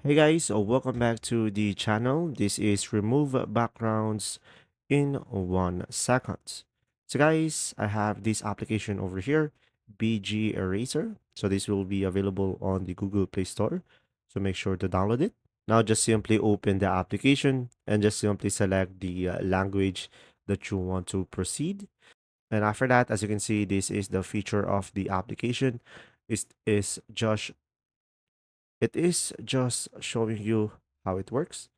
Hey guys, welcome back to the channel. This is Remove Backgrounds in 1 second. So guys, I have this application over here, BgErase. So this will be available on the Google Play Store. So make sure to download it. Now just simply open the application and just simply select the language that you want to proceed. And after that, as you can see, this is the feature of the application. Is just it is just showing you how it works,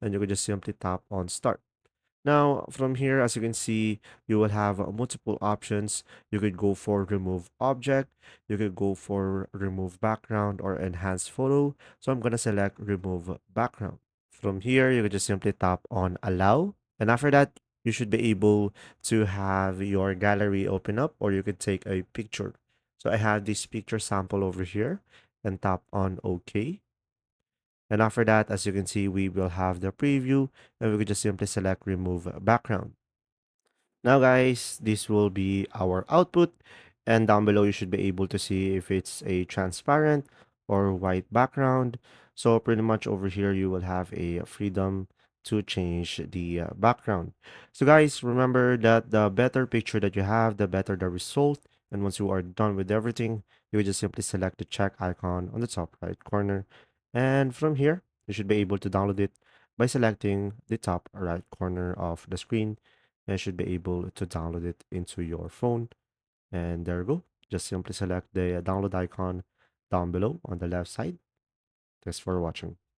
and you can just simply tap on start. Now, from here, as you can see, you will have multiple options. You could go for remove object, you could go for remove background or enhance photo. So I'm going to select remove background. From here, you can just simply tap on allow. And after that, you should be able to have your gallery open up, or you could take a picture. So I have this picture sample over here and tap on OK. And after that, as you can see, we will have the preview, and we could just simply select remove background. Now guys, this will be our output, and down below you should be able to see if it's a transparent or white background. So pretty much over here you will have a freedom to change the background. So guys, remember that the better picture that you have, the better the result. And once you are done with everything, you will just simply select the check icon on the top right corner. And from here, you should be able to download it by selecting the top right corner of the screen, and should be able to download it into your phone. And there you go. Just simply select the download icon down below on the left side. Thanks for watching.